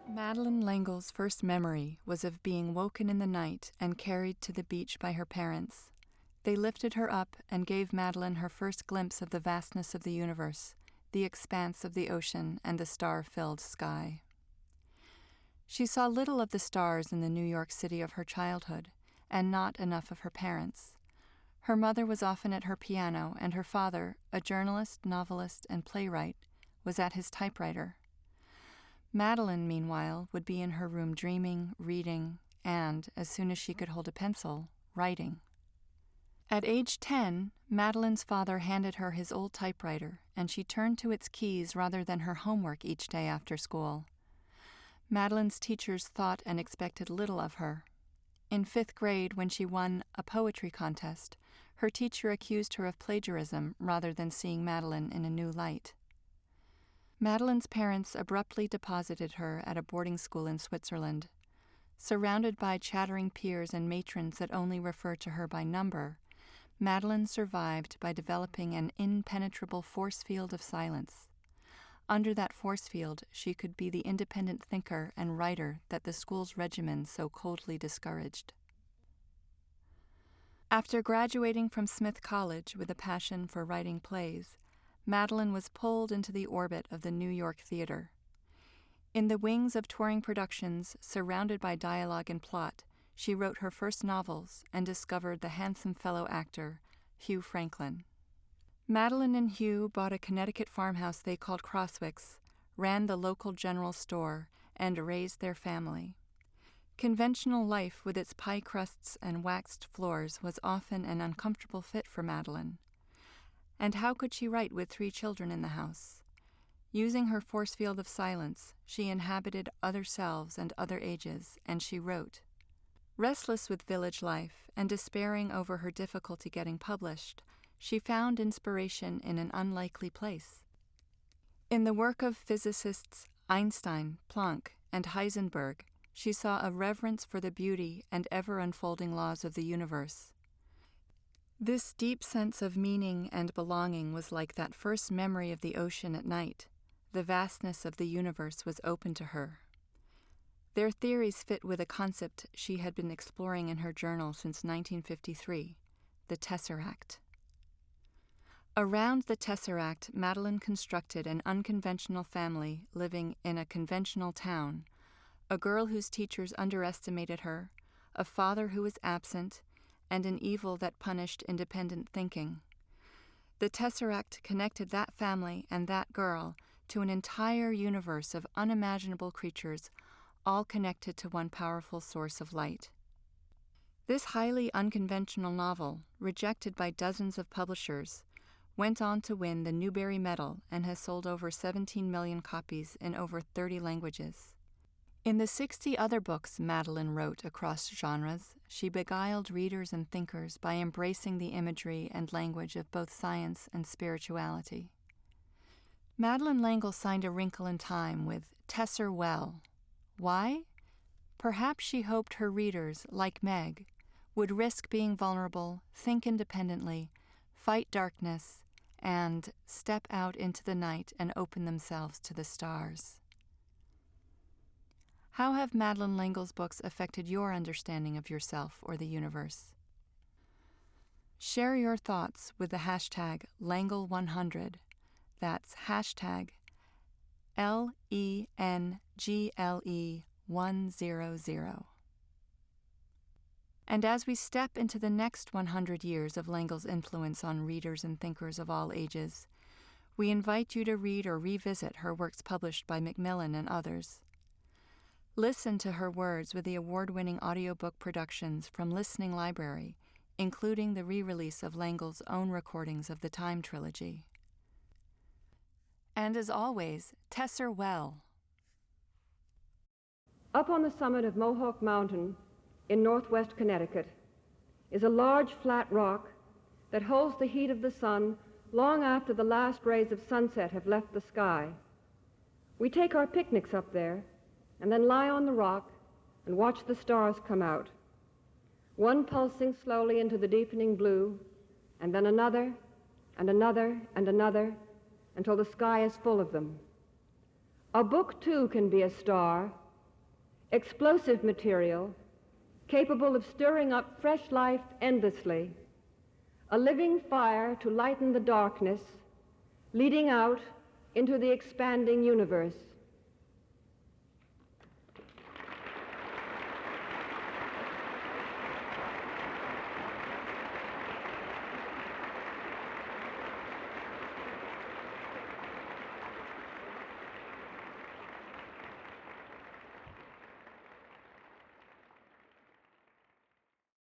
Madeleine L'Engle's first memory was of being woken in the night and carried to the beach by her parents. They lifted her up and gave Madeleine her first glimpse of the vastness of the universe, the expanse of the ocean, and the star-filled sky. She saw little of the stars in the New York City of her childhood, and not enough of her parents. Her mother was often at her piano, and her father, a journalist, novelist, and playwright, was at his typewriter. Madeleine, meanwhile, would be in her room dreaming, reading, and, as soon as she could hold a pencil, writing. At age 10, Madeleine's father handed her his old typewriter, and she turned to its keys rather than her homework each day after school. Madeleine's teachers thought and expected little of her. In 5th grade, when she won a poetry contest, her teacher accused her of plagiarism rather than seeing Madeleine in a new light. Madeleine's parents abruptly deposited her at a boarding school in Switzerland. Surrounded by chattering peers and matrons that only refer to her by number, Madeleine survived by developing an impenetrable force field of silence. Under that force field, she could be the independent thinker and writer that the school's regimen so coldly discouraged. After graduating from Smith College with a passion for writing plays, Madeleine was pulled into the orbit of the New York theater. In the wings of touring productions, surrounded by dialogue and plot, she wrote her first novels and discovered the handsome fellow actor, Hugh Franklin. Madeleine and Hugh bought a Connecticut farmhouse they called Crosswicks, ran the local general store, and raised their family. Conventional life with its pie crusts and waxed floors was often an uncomfortable fit for Madeleine. And how could she write with 3 children in the house? Using her force field of silence, she inhabited other selves and other ages, and she wrote. Restless with village life and despairing over her difficulty getting published, she found inspiration in an unlikely place. In the work of physicists Einstein, Planck, and Heisenberg, she saw a reverence for the beauty and ever-unfolding laws of the universe. This deep sense of meaning and belonging was like that first memory of the ocean at night. The vastness of the universe was open to her. Their theories fit with a concept she had been exploring in her journal since 1953, the Tesseract. Around the Tesseract, Madeleine constructed an unconventional family living in a conventional town, a girl whose teachers underestimated her, a father who was absent, and an evil that punished independent thinking. The Tesseract connected that family and that girl to an entire universe of unimaginable creatures, all connected to one powerful source of light. This highly unconventional novel, rejected by dozens of publishers, went on to win the Newbery Medal and has sold over 17 million copies in over 30 languages. In the 60 other books Madeleine wrote across genres, she beguiled readers and thinkers by embracing the imagery and language of both science and spirituality. Madeleine L'Engle signed A Wrinkle in Time with Tesser Well. Why? Perhaps she hoped her readers, like Meg, would risk being vulnerable, think independently, fight darkness, and step out into the night and open themselves to the stars. How have Madeleine L'Engle's books affected your understanding of yourself or the universe? Share your thoughts with the hashtag L'Engle100. That's hashtag LENGLE100. And as we step into the next 100 years of L'Engle's influence on readers and thinkers of all ages, we invite you to read or revisit her works published by Macmillan and others. Listen to her words with the award-winning audiobook productions from Listening Library, including the re-release of L'Engle's own recordings of the Time trilogy. And as always, Tesser Well. Up on the summit of Mohawk Mountain in northwest Connecticut is a large flat rock that holds the heat of the sun long after the last rays of sunset have left the sky. We take our picnics up there and then lie on the rock and watch the stars come out. one pulsing slowly into the deepening blue, and then another, and another, and another, until the sky is full of them. A book, too, can be a star, explosive material, capable of stirring up fresh life endlessly, a living fire to lighten the darkness, leading out into the expanding universe.